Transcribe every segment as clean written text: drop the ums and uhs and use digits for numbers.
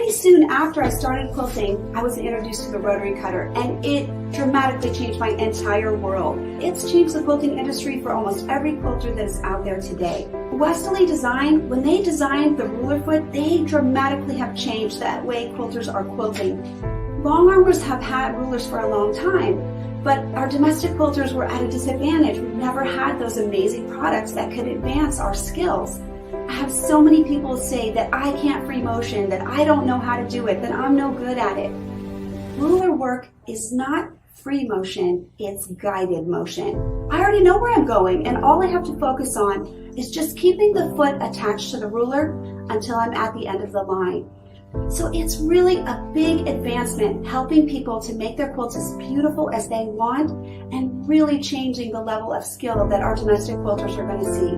pretty soon after I started quilting, I was introduced to the rotary cutter, and it dramatically changed my entire world. It's changed the quilting industry for almost every quilter that is out there today. Westerly Design, when they designed the ruler foot, they dramatically have changed that way quilters are quilting. Long armers have had rulers for a long time, but our domestic quilters were at a disadvantage. We've never had those amazing products that could advance our skills. I have so many people say that I can't free motion, that I don't know how to do it, that I'm no good at it. Ruler work is not free motion, it's guided motion. I already know where I'm going, and all I have to focus on is just keeping the foot attached to the ruler until I'm at the end of the line. So it's really a big advancement, helping people to make their quilts as beautiful as they want and really changing the level of skill that our domestic quilters are going to see.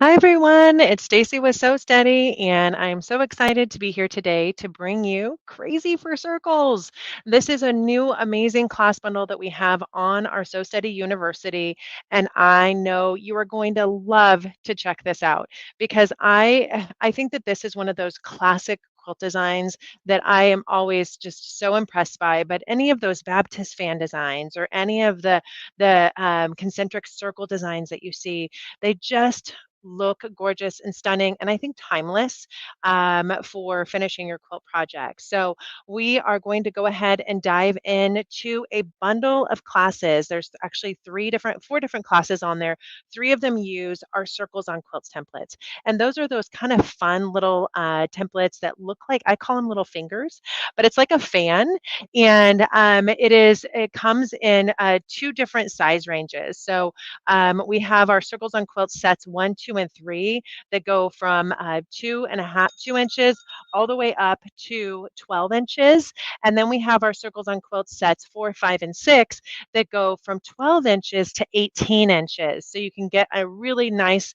Hi everyone, it's Stacy with Sew Steady, and I'm so excited to be here today to bring you Crazy for Circles. This is a new amazing class bundle that we have on our Sew Steady University, and I know you are going to love to check this out because I think that this is one of those classic quilt designs that I am always just so impressed by. But any of those Baptist fan designs or any of the concentric circle designs that you see, they just look gorgeous and stunning, and I think timeless for finishing your quilt project. So we are going to go ahead and dive into a bundle of classes. There's actually four different classes on there. 3 of them use our Circles on Quilts templates, and those are those kind of fun little templates that look like, I call them little fingers, but it's like a fan, and it comes in 2 different size ranges. So we have our Circles on Quilts sets 1, 2, and 3 that go from 2 inches all the way up to 12 inches. And then we have our Circles on Quilts sets 4, 5, and 6 that go from 12 inches to 18 inches. So you can get a really nice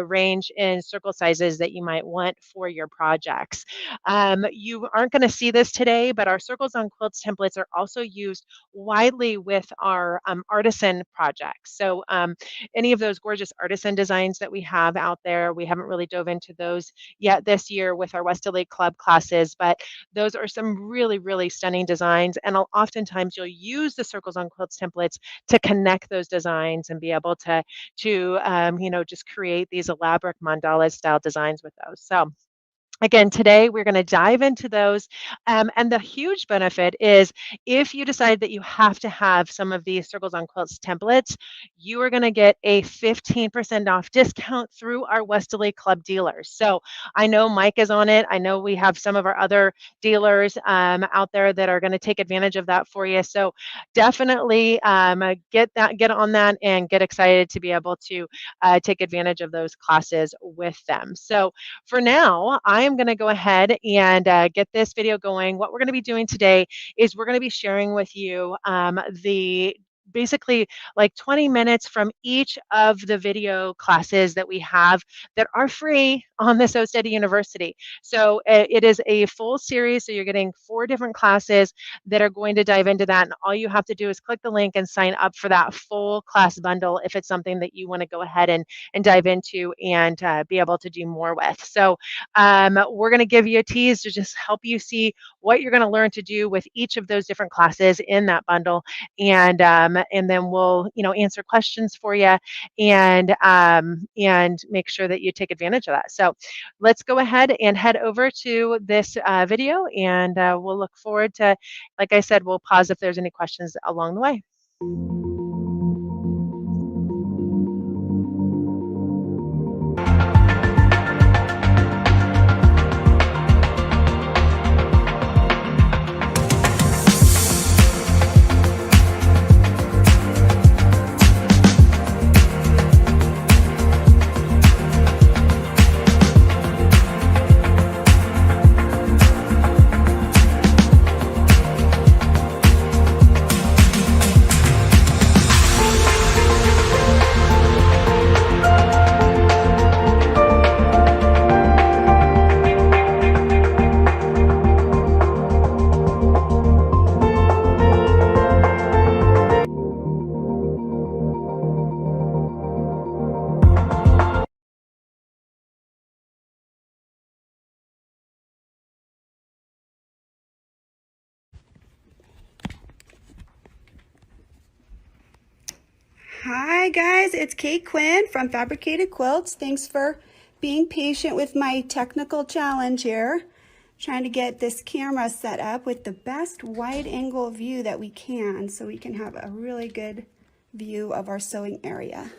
range in circle sizes that you might want for your projects. You aren't going to see this today, but our Circles on Quilts templates are also used widely with our artisan projects. So any of those gorgeous artisan designs that we have out there, we haven't really dove into those yet this year with our Westerly Club classes, but those are some really, really stunning designs. And oftentimes you'll use the Circles on Quilts templates to connect those designs and be able to just create these elaborate mandala style designs with those. So again, today we're going to dive into those. And the huge benefit is if you decide that you have to have some of these Circles on Quilts templates, you are going to get a 15% off discount through our Westerly Club dealers. So I know Mike is on it. I know we have some of our other dealers out there that are going to take advantage of that for you. So definitely get on that and get excited to be able to take advantage of those classes with them. So for now, I am going to go ahead and get this video going. What we're going to be doing today is we're going to be sharing with you basically like 20 minutes from each of the video classes that we have that are free on the Sew Steady University. So it is a full series. So you're getting 4 different classes that are going to dive into that. And all you have to do is click the link and sign up for that full class bundle if it's something that you want to go ahead and dive into and be able to do more with. So we're going to give you a tease to just help you see what you're going to learn to do with each of those different classes in that bundle. And then we'll, answer questions for you and make sure that you take advantage of that. So let's go ahead and head over to this video, and we'll look forward to, like I said, we'll pause if there's any questions along the way. Hi guys, it's Kate Quinn from Fabricated Quilts. Thanks for being patient with my technical challenge here. Trying to get this camera set up with the best wide angle view that we can so we can have a really good view of our sewing area.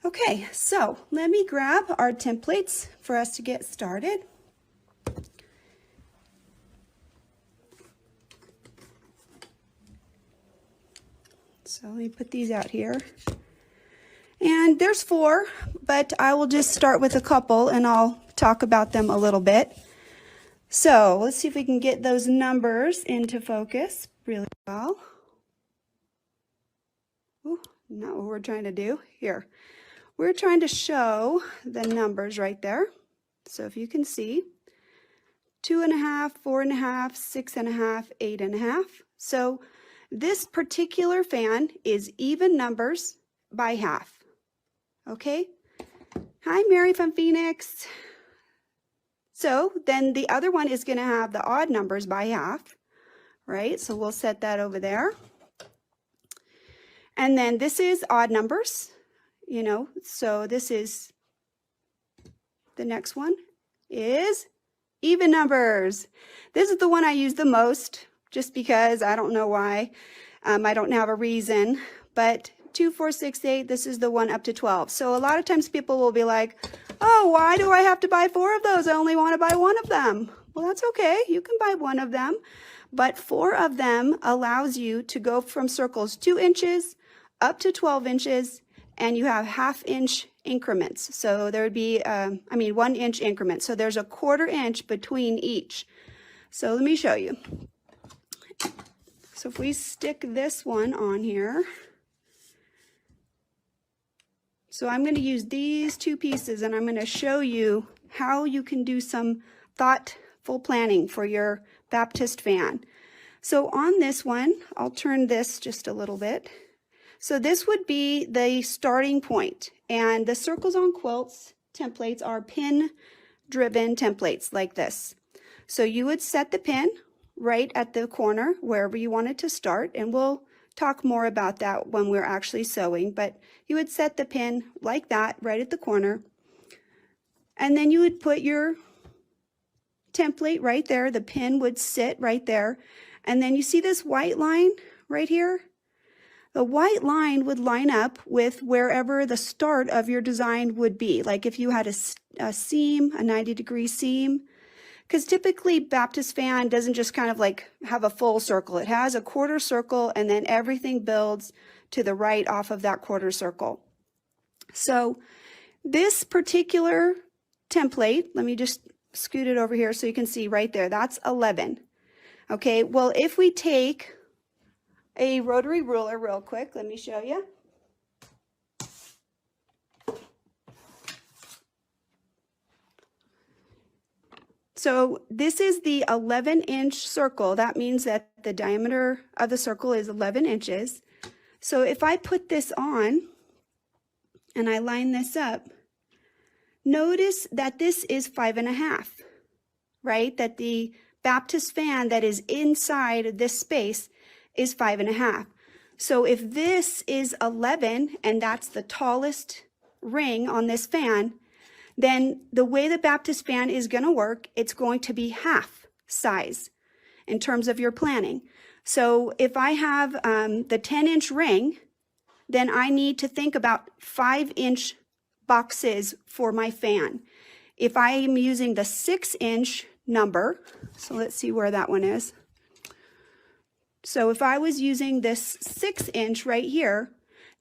Okay, so let me grab our templates for us to get started. So let me put these out here. And there's 4, but I will just start with a couple and I'll talk about them a little bit. So let's see if we can get those numbers into focus really well. Ooh, not what we're trying to do. Here, we're trying to show the numbers right there. So if you can see, 2.5, 4.5, 6.5, 8.5. So this particular fan is even numbers by half. Okay? Hi, Mary from Phoenix. So then the other one is going to have the odd numbers by half, right? So we'll set that over there. And then this is odd numbers, you know, so this is, the next one is even numbers. This is the one I use the most, just because I don't know why. I don't have a reason, but 2, 4, 6, 8, this is the one up to 12. So a lot of times people will be like, oh, why do I have to buy 4 of those? I only want to buy 1 of them. Well, that's okay. You can buy 1 of them, but 4 of them allows you to go from circles 2 inches up to 12 inches, and you have 1/2 inch increments. So there would be, 1 inch increments. So there's a 1/4 inch between each. So let me show you. So if we stick this one on here, so I'm going to use these 2 pieces and I'm going to show you how you can do some thoughtful planning for your Baptist fan. So on this one, I'll turn this just a little bit. So this would be the starting point, and the Circles on Quilts templates are pin driven templates like this. So you would set the pin right at the corner wherever you wanted to start, and we'll talk more about that when we're actually sewing, but you would set the pin like that right at the corner, and then you would put your template right there. The pin would sit right there, and then you see this white line right here? The white line would line up with wherever the start of your design would be, like if you had a seam, a 90-degree seam, because typically Baptist fan doesn't just kind of like have a full circle. It has a 1/4 circle, and then everything builds to the right off of that 1/4 circle. So this particular template, let me just scoot it over here so you can see right there, that's 11. Okay, well, if we take a rotary ruler real quick, let me show you. So this is the 11-inch circle. That means that the diameter of the circle is 11 inches. So if I put this on and I line this up, notice that this is 5.5, right? That the Baptist fan that is inside this space is 5.5. So if this is 11 and that's the tallest ring on this fan, then the way the Baptist fan is going to work, it's going to be half size in terms of your planning. So if I have the 10-inch ring, then I need to think about 5-inch boxes for my fan. If I am using the 6-inch number, so let's see where that one is. So if I was using this 6-inch right here,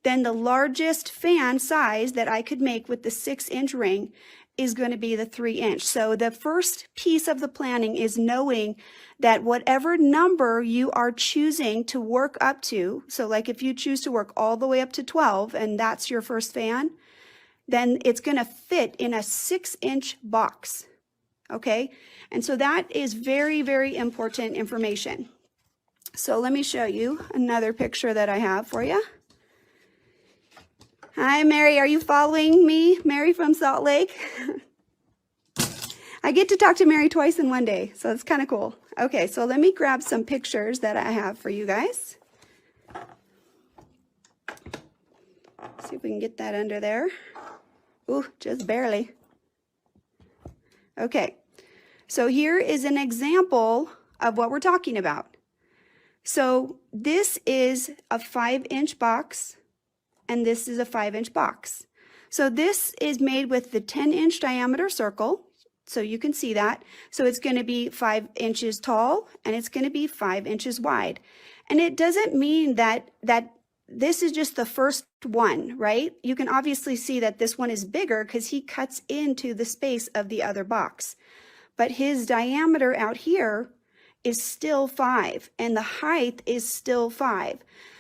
then the largest fan size that I could make with the 6-inch ring is going to be the 3-inch. So the first piece of the planning is knowing that whatever number you are choosing to work up to, so like if you choose to work all the way up to 12 and that's your first fan, then it's going to fit in a 6-inch box. Okay, and so that is very, very important information. So let me show you another picture that I have for you. Hi, Mary. Are you following me? Mary from Salt Lake. I get to talk to Mary twice in one day, so it's kind of cool. Okay, so let me grab some pictures that I have for you guys. See if we can get that under there. Ooh, just barely. Okay, so here is an example of what we're talking about. So this is a 5-inch box, and this is a 5-inch box. So this is made with the 10-inch diameter circle, so you can see that. So it's going to be 5 inches tall, and it's going to be 5 inches wide. And it doesn't mean that this is just the first one, right? You can obviously see that this one is bigger because he cuts into the space of the other box. But his diameter out here is still 5, and the height is still 5.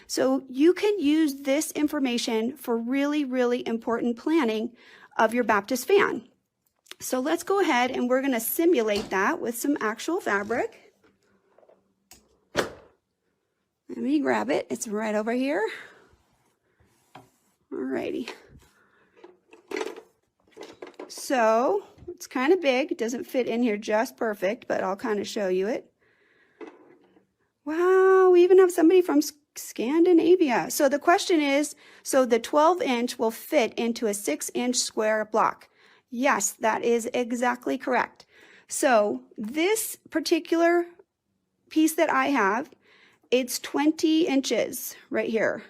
So you can use this information for really, really important planning of your Baptist fan. So let's go ahead and we're going to simulate that with some actual fabric. Let me grab it. It's right over here. Alrighty. So it's kind of big. It doesn't fit in here just perfect, but I'll kind of show you it. Wow, we even have somebody from Scandinavia. So the question is, so the 12-inch will fit into a 6-inch square block. Yes, that is exactly correct. So this particular piece that I have, it's 20 inches right here.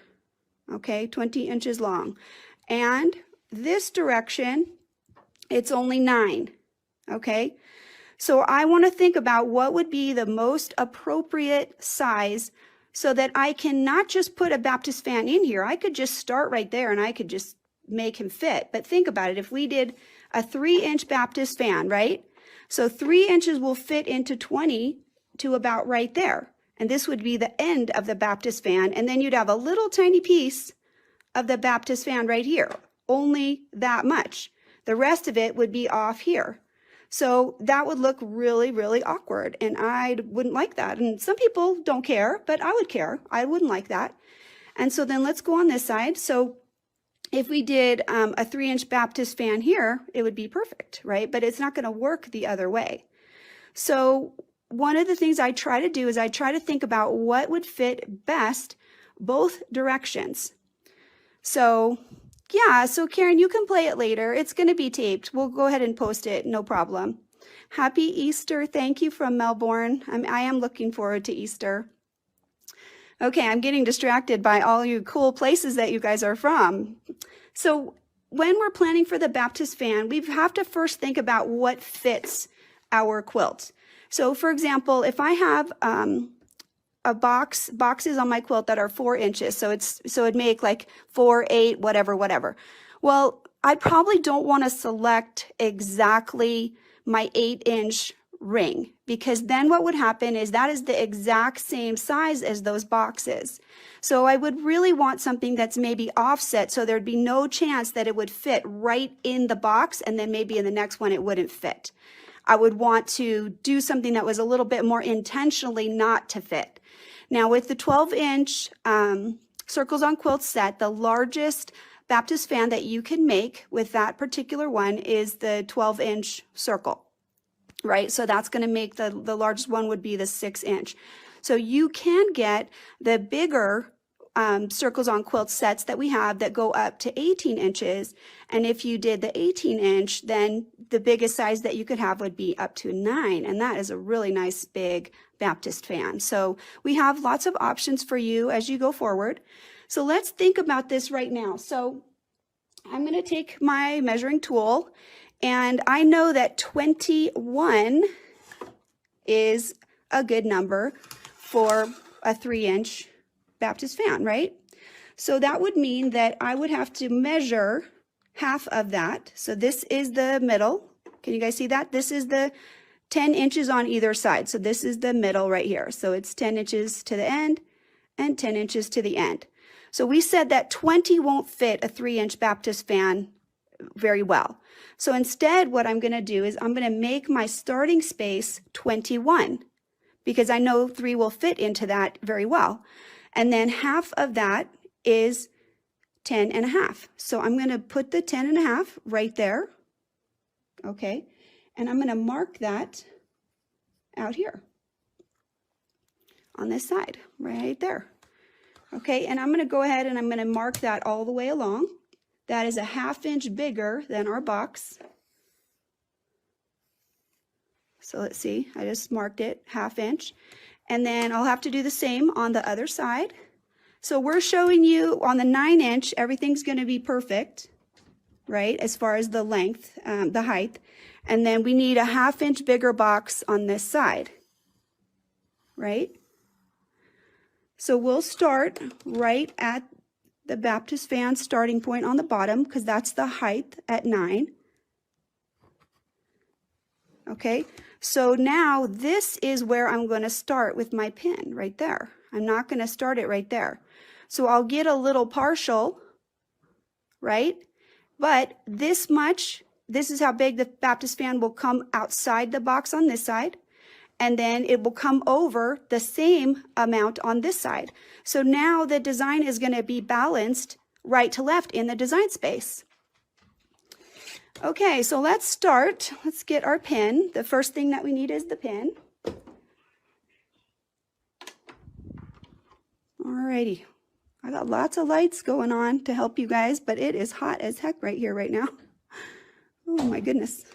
Okay, 20 inches long. And this direction, it's only 9. Okay, so I want to think about what would be the most appropriate size so that I can not just put a Baptist fan in here. I could just start right there and I could just make him fit. But think about it. If we did a 3-inch Baptist fan, right? So 3 inches will fit into 20 to about right there. And this would be the end of the Baptist fan. And then you'd have a little tiny piece of the Baptist fan right here. Only that much. The rest of it would be off here. So that would look really, really awkward, and I wouldn't like that. And some people don't care, but I would care. I wouldn't like that. And so then let's go on this side. So if we did a 3-inch Baptist fan here, it would be perfect, right? But it's not going to work the other way. So one of the things I try to do is I try to think about what would fit best both directions. So yeah, so Karen, you can play it later. It's going to be taped. We'll go ahead and post it, no problem. Happy Easter. Thank you from Melbourne. I am looking forward to Easter. Okay, I'm getting distracted by all you cool places that you guys are from. So when we're planning for the Baptist fan, we have to first think about what fits our quilt. So for example, if I have boxes on my quilt that are 4 inches. So it'd make like 4, 8, whatever. Well, I probably don't want to select exactly my 8-inch ring, because then what would happen is that is the exact same size as those boxes. So I would really want something that's maybe offset, so there'd be no chance that it would fit right in the box, and then maybe in the next one it wouldn't fit. I would want to do something that was a little bit more intentionally not to fit. Now with the 12-inch Circles on Quilts set, the largest Baptist fan that you can make with that particular one is the 12-inch circle, right? So that's going to make the largest one would be the 6-inch. So you can get the bigger Circles on Quilts sets that we have that go up to 18 inches. And if you did the 18-inch, then the biggest size that you could have would be up to 9. And that is a really nice big Baptist fan. So we have lots of options for you as you go forward. So let's think about this right now. So I'm going to take my measuring tool, and I know that 21 is a good number for a 3-inch Baptist fan, right? So that would mean that I would have to measure half of that. So this is the middle. Can you guys see that? This is the 10 inches on either side. So this is the middle right here. So it's 10 inches to the end and 10 inches to the end. So we said that 20 won't fit a 3-inch Baptist fan very well. So instead, what I'm going to do is I'm going to make my starting space 21, because I know 3 will fit into that very well. And then half of that is 10.5. So I'm going to put the 10.5 right there. Okay. And I'm going to mark that out here on this side, right there. Okay, and I'm going to go ahead and I'm going to mark that all the way along. That is a 1/2 inch bigger than our box. So let's see, I just marked it 1/2 inch. And then I'll have to do the same on the other side. So we're showing you on the 9 inch, everything's going to be perfect, right, as far as the length, the height. And then we need a 1/2 inch bigger box on this side, right? So we'll start right at the Baptist fan starting point on the bottom, because that's the height at 9. Okay, so now this is where I'm going to start with my pin, right there. I'm not going to start it right there. So I'll get a little partial, right? But this much, this is how big the Baptist fan will come outside the box on this side. And then it will come over the same amount on this side. So now the design is going to be balanced right to left in the design space. Okay, so let's start. Let's get our pin. The first thing that we need is the pin. Alrighty, I got lots of lights going on to help you guys, but it is hot as heck right here right now. Oh my goodness.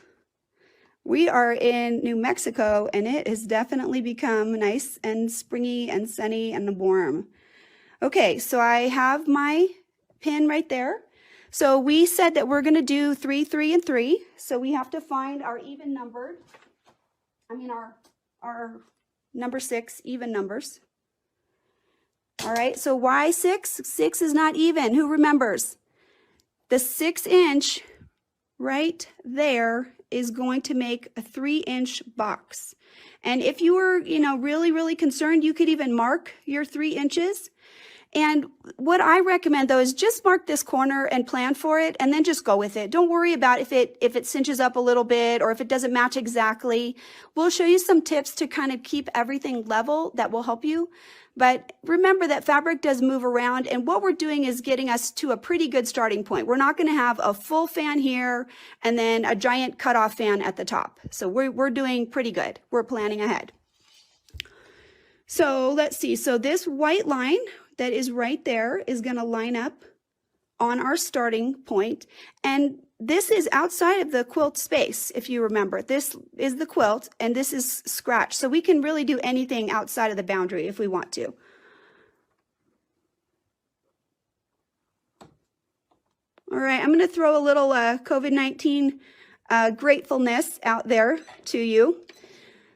We are in New Mexico, and it has definitely become nice and springy and sunny and warm. Okay, so I have my pin right there. So we said that we're going to do 3, 3, and 3. So we have to find our even numbered, our number 6 even numbers. All right, so why 6? 6 is not even. Who remembers? The 6 inch right there is going to make a 3 inch box. And if you were, really concerned, you could even mark your 3 inches. And what I recommend though is just mark this corner and plan for it, and then just go with it. Don't worry about if it cinches up a little bit or if it doesn't match exactly. We'll show you some tips to kind of keep everything level that will help you. But remember that fabric does move around, and what we're doing is getting us to a pretty good starting point. We're not going to have a full fan here and then a giant cutoff fan at the top. So we're doing pretty good. We're planning ahead. So let's see. So this white line that is right there is going to line up on our starting point. And this is outside of the quilt space, if you remember. This is the quilt, and this is scratch. So we can really do anything outside of the boundary if we want to. All right, I'm going to throw a little COVID-19 gratefulness out there to you.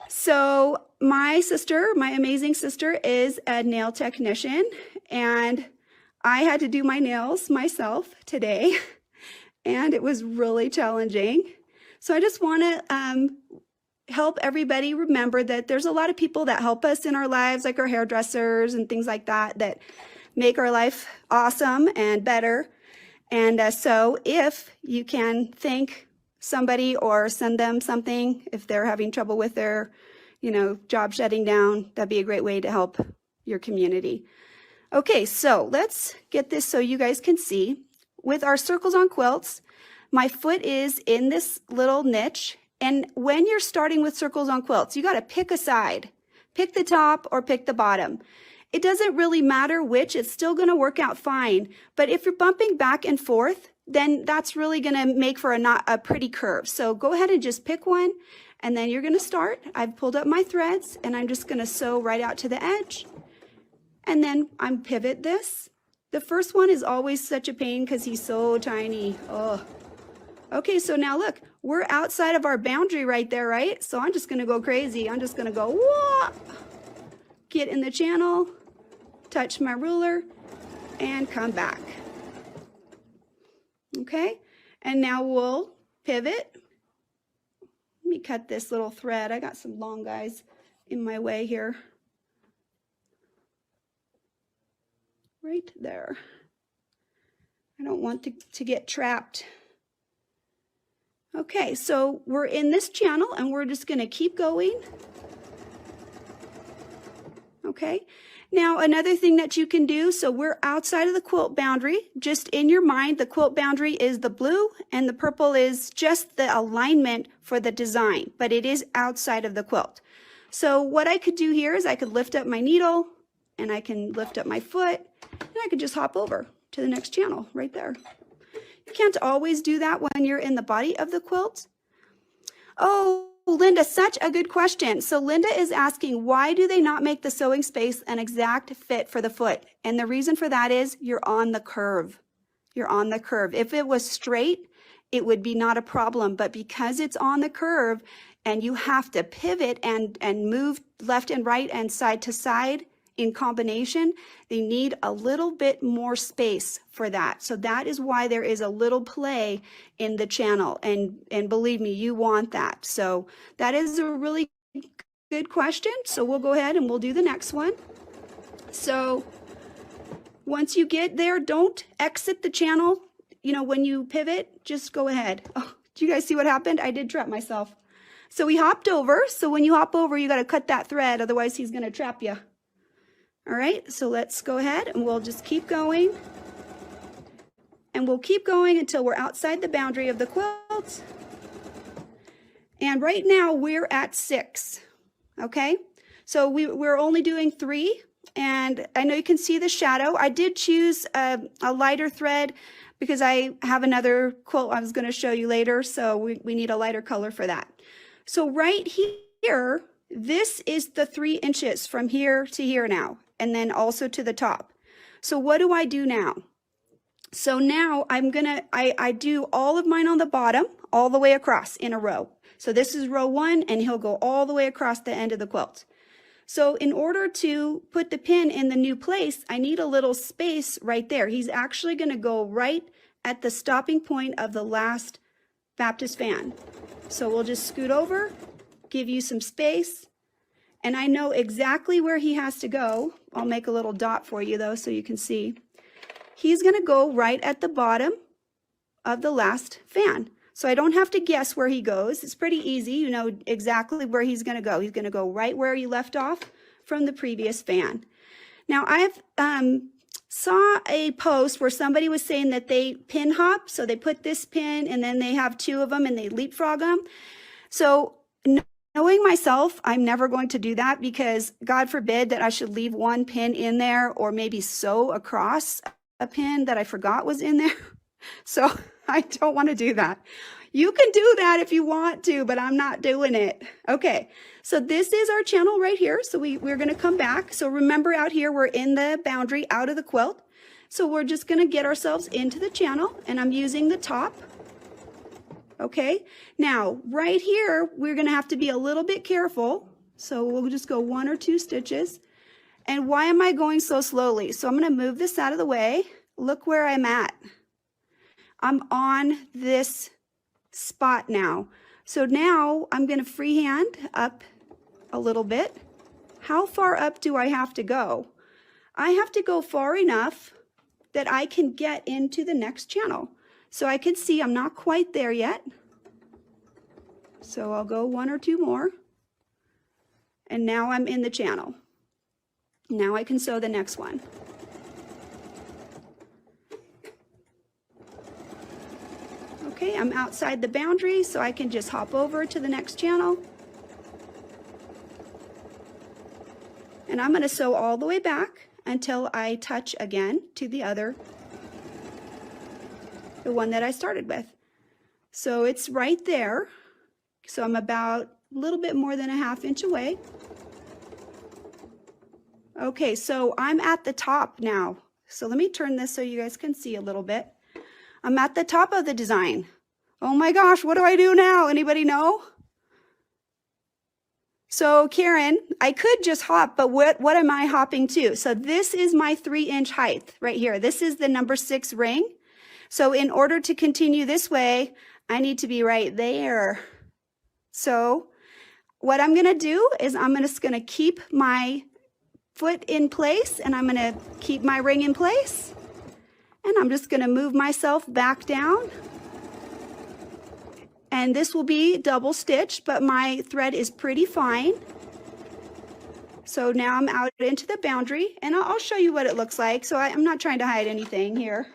So my sister, my amazing sister, is a nail technician, and I had to do my nails myself today, and it was really challenging. So I just want to help everybody remember that there's a lot of people that help us in our lives, like our hairdressers and things like that, that make our life awesome and better. And so if you can thank somebody or send them something if they're having trouble with their job shutting down, that'd be a great way to help your community. Okay, so let's get this so you guys can see. With our circles on quilts, my foot is in this little niche. And when you're starting with circles on quilts, you got to pick a side. Pick the top or pick the bottom. It doesn't really matter which, it's still going to work out fine. But if you're bumping back and forth, then that's really going to make for a pretty curve. So go ahead and just pick one. And then you're going to start. I've pulled up my threads, and I'm just going to sew right out to the edge. And then I'm pivot this. The first one is always such a pain because he's so tiny. Oh. Okay, so now look, we're outside of our boundary right there, right? So I'm just going to go crazy. I'm just going to go, whoa, get in the channel, touch my ruler, and come back. Okay, and now we'll pivot. Let me cut this little thread. I got some long guys in my way here. Right there. I don't want to get trapped. Okay, so we're in this channel, and we're just going to keep going. Okay, now another thing that you can do, so we're outside of the quilt boundary. Just in your mind, the quilt boundary is the blue, and the purple is just the alignment for the design, but it is outside of the quilt. So what I could do here is I could lift up my needle, and I can lift up my foot, and I can just hop over to the next channel right there. You can't always do that when you're in the body of the quilt. Oh, Linda, such a good question. So Linda is asking, why do they not make the sewing space an exact fit for the foot? And the reason for that is you're on the curve. You're on the curve. If it was straight, it would be not a problem. But because it's on the curve and you have to pivot and move left and right and side to side in combination, they need a little bit more space for that. So that is why there is a little play in the channel. And believe me, you want that. So that is a really good question. So we'll go ahead and we'll do the next one. So once you get there, don't exit the channel. You know, when you pivot, just go ahead. Oh, do you guys see what happened? I did trap myself. So we hopped over. So when you hop over, you got to cut that thread. Otherwise, he's going to trap you. All right, so let's go ahead and we'll just keep going. And we'll keep going until we're outside the boundary of the quilt. And right now we're at 6, okay? So we're only doing 3, and I know you can see the shadow. I did choose a lighter thread because I have another quilt I was gonna show you later, so we need a lighter color for that. So right here, this is the 3 inches from here to here now, and then also to the top. So what do I do now? So now I do all of mine on the bottom, all the way across in a row. So this is row 1, and he'll go all the way across the end of the quilt. So in order to put the pin in the new place, I need a little space right there. He's actually gonna go right at the stopping point of the last Baptist fan. So we'll just scoot over, give you some space, and I know exactly where he has to go. I'll make a little dot for you though so you can see. He's gonna go right at the bottom of the last fan. So I don't have to guess where he goes. It's pretty easy. You know exactly where he's gonna go. He's gonna go right where you left off from the previous fan. Now I've saw a post where somebody was saying that they pin hop. So they put this pin and then they have 2 of them and they leapfrog them. So knowing myself, I'm never going to do that because God forbid that I should leave 1 pin in there or maybe sew across a pin that I forgot was in there. So I don't want to do that. You can do that if you want to, but I'm not doing it. Okay, so this is our channel right here. So we're going to come back. So remember out here, we're in the boundary out of the quilt. So we're just going to get ourselves into the channel, and I'm using the top. Okay, now right here, we're going to have to be a little bit careful. So we'll just go 1 or 2 stitches. And why am I going so slowly? So I'm going to move this out of the way. Look where I'm at. I'm on this spot now. So now I'm going to freehand up a little bit. How far up do I have to go? I have to go far enough that I can get into the next channel. So I can see I'm not quite there yet. So I'll go 1 or 2 more. And now I'm in the channel. Now I can sew the next one. Okay, I'm outside the boundary, so I can just hop over to the next channel. And I'm going to sew all the way back until I touch again to the one that I started with. So it's right there. So I'm about a little bit more than a ½ inch away. Okay, so I'm at the top now. So let me turn this so you guys can see a little bit. I'm at the top of the design. Oh my gosh, what do I do now? Anybody know? So Karen, I could just hop, but what am I hopping to? So this is my 3-inch height right here. This is the number 6 ring. So in order to continue this way, I need to be right there. So what I'm gonna do is I'm just gonna keep my foot in place, and I'm gonna keep my ring in place. And I'm just going to move myself back down. And this will be double stitched, but my thread is pretty fine. So now I'm out into the boundary, and I'll show you what it looks like. So I'm not trying to hide anything here.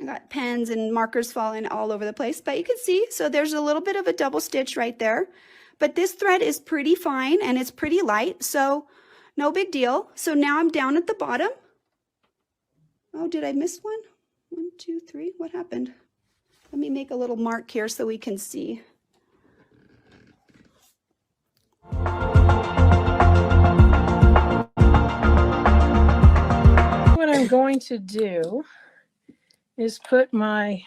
I got pens and markers falling all over the place, but you can see, so there's a little bit of a double stitch right there. But this thread is pretty fine and it's pretty light. So No big deal. So now I'm down at the bottom. Oh, did I miss one? 1, 2, 3. What happened? Let me make a little mark here so we can see. What I'm going to do is put my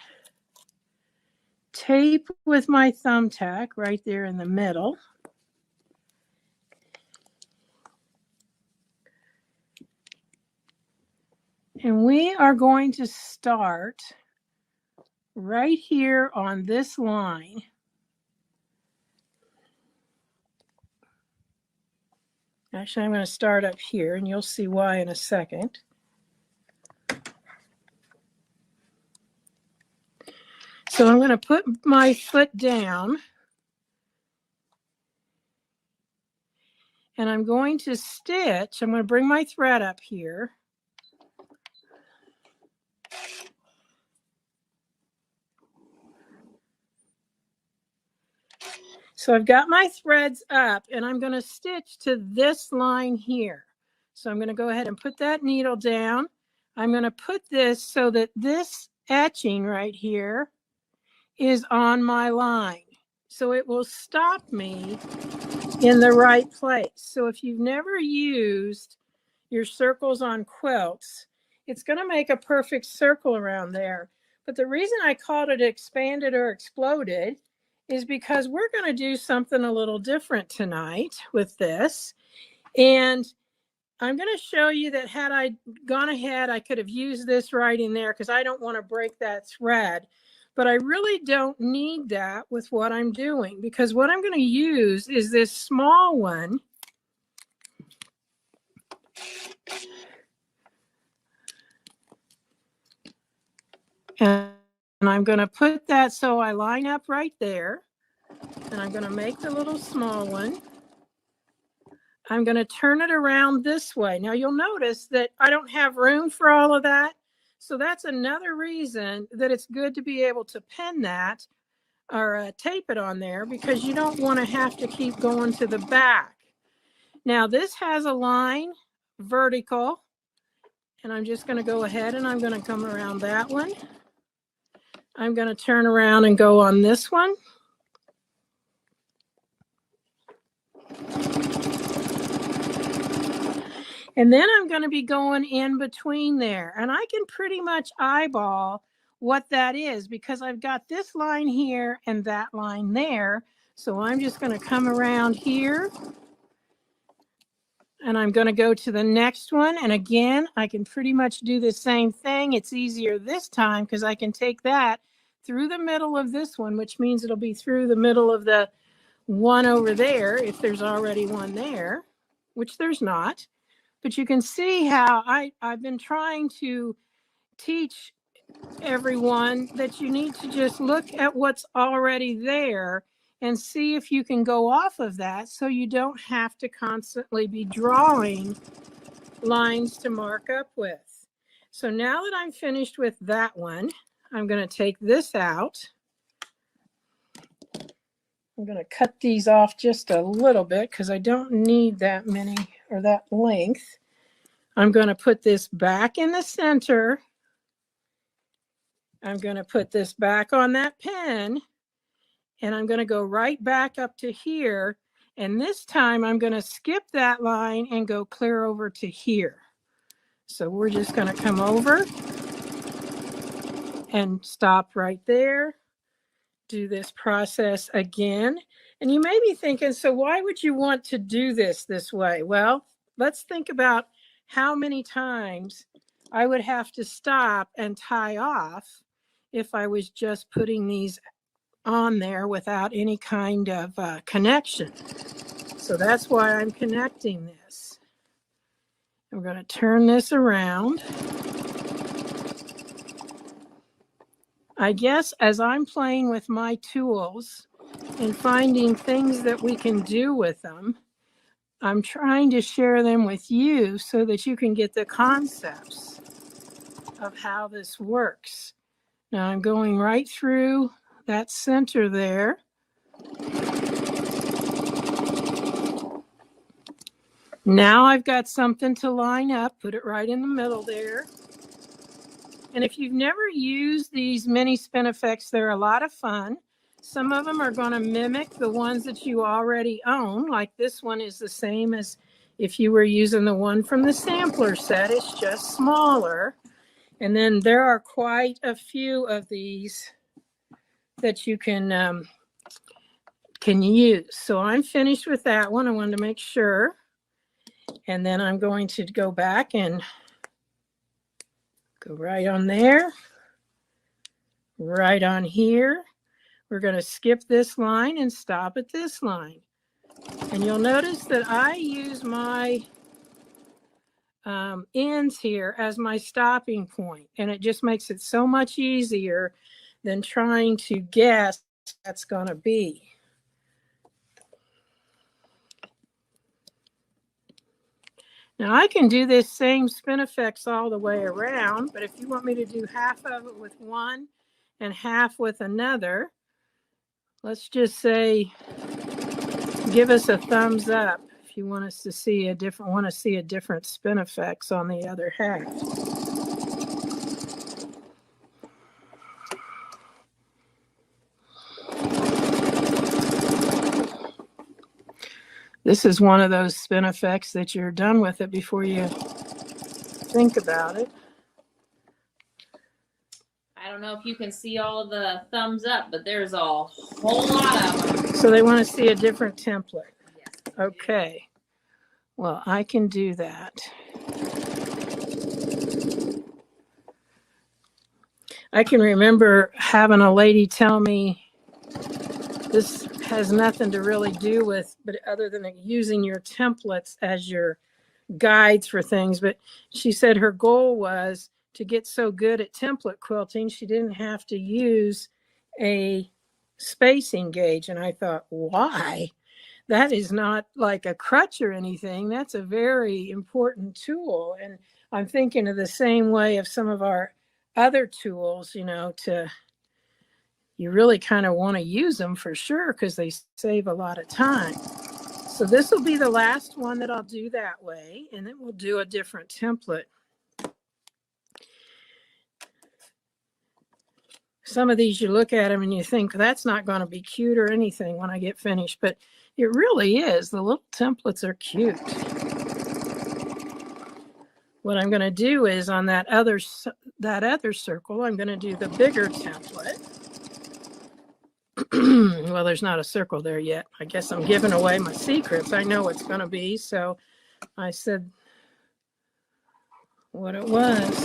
tape with my thumbtack right there in the middle. And we are going to start right here on this line. Actually, I'm going to start up here, and you'll see why in a second. So I'm going to put my foot down, and I'm going to stitch. I'm going to bring my thread up here. So I've got my threads up, and I'm going to stitch to this line here. So I'm going to go ahead and put that needle down. I'm going to put this so that this etching right here is on my line. So it will stop me in the right place. So if you've never used your circles on quilts, it's going to make a perfect circle around there. But the reason I called it expanded or exploded is because we're going to do something a little different tonight with this. And I'm going to show you that had I gone ahead, I could have used this right in there because I don't want to break that thread. But I really don't need that with what I'm doing, because what I'm going to use is this small one. And I'm going to put that so I line up right there. And I'm going to make the little small one. I'm going to turn it around this way. Now you'll notice that I don't have room for all of that. So that's another reason that it's good to be able to pin that or tape it on there, because you don't want to have to keep going to the back. Now this has a line vertical, and I'm just going to go ahead and I'm going to come around that one. I'm going to turn around and go on this one. And then I'm going to be going in between there, and I can pretty much eyeball what that is because I've got this line here and that line there. So I'm just going to come around here, and I'm going to go to the next one. And again, I can pretty much do the same thing. It's easier this time because I can take that through the middle of this one, which means it'll be through the middle of the one over there if there's already one there, which there's not. But you can see how I've been trying to teach everyone that you need to just look at what's already there and see if you can go off of that so you don't have to constantly be drawing lines to mark up with. So now that I'm finished with that one, I'm going to take this out. I'm going to cut these off just a little bit because I don't need that many or that length. I'm going to put this back in the center. I'm going to put this back on that pin, and I'm going to go right back up to here. And this time I'm going to skip that line and go clear over to here. So we're just going to come over and stop right there. Do this process again. And you may be thinking, so why would you want to do this way? Well, let's think about how many times I would have to stop and tie off if I was just putting these on there without any kind of connection. So that's why I'm connecting this. I'm going to turn this around. I guess as I'm playing with my tools and finding things that we can do with them, I'm trying to share them with you so that you can get the concepts of how this works. Now I'm going right through that center there. Now I've got something to line up, put it right in the middle there. And if you've never used these mini spin effects, they're a lot of fun. Some of them are going to mimic the ones that you already own. Like this one is the same as if you were using the one from the sampler set. It's just smaller. And then there are quite a few of these that you can use. So I'm finished with that one. I wanted to make sure. And then I'm going to go back and go right on there, right on here. We're going to skip this line and stop at this line. And you'll notice that I use my ends here as my stopping point. And it just makes it so much easier than trying to guess what that's going to be. Now I can do this same spin effects all the way around, but if you want me to do half of it with one and half with another, let's just say, give us a thumbs up if you want us to see a different spin effects on the other half. This is one of those spin effects that you're done with it before you think about it. I don't know if you can see all the thumbs up, but there's a whole lot of them. So they want to see a different template. Yes. Okay. Well, I can do that. I can remember having a lady tell me, this has nothing to really do with, but other than using your templates as your guides for things. But she said her goal was to get so good at template quilting, she didn't have to use a spacing gauge. And I thought, why? That is not like a crutch or anything. That's a very important tool. And I'm thinking of the same way of some of our other tools, you know, you really kind of want to use them for sure because they save a lot of time. So this will be the last one that I'll do that way, and then we'll do a different template. Some of these you look at them and you think that's not going to be cute or anything when I get finished, but it really is. The little templates are cute. What I'm going to do is on that other circle, I'm going to do the bigger template. Well, there's not a circle there yet. I guess I'm giving away my secrets. I know it's going to be, so I said what it was.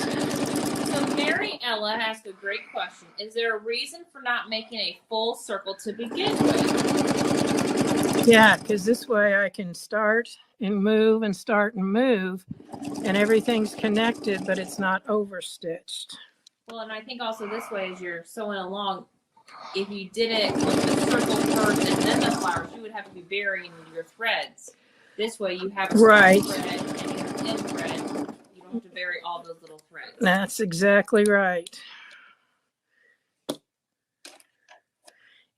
So Mary Ella asked a great question. Is there a reason for not making a full circle to begin with? Yeah, because this way I can start and move and start and move, and everything's connected, but it's not overstitched. Well, and I think also this way, as you're sewing along, if you did it with the circle first and then the flowers, you would have to be burying your threads. This way you have a right thread and an end thread. You don't have to bury all those little threads. That's exactly right.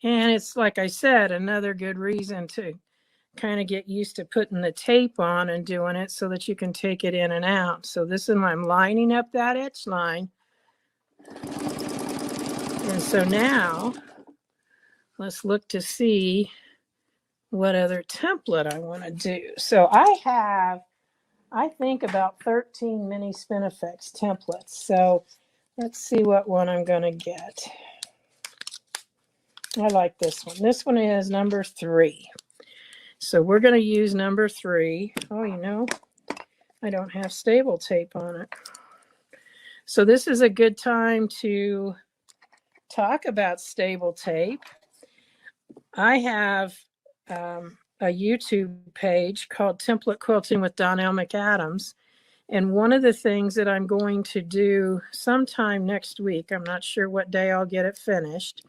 And it's, like I said, another good reason to kind of get used to putting the tape on and doing it so that you can take it in and out. So this is, I'm lining up that edge line. And so now let's look to see what other template I want to do. So I have, I think, about 13 mini spin effects templates. So let's see what one I'm going to get. I like this one. This one is number 3. So we're going to use number 3. Oh, you know, I don't have stable tape on it. So this is a good time to talk about stable tape. I have a YouTube page called Template Quilting with Donnell McAdams. And one of the things that I'm going to do sometime next week, I'm not sure what day I'll get it finished,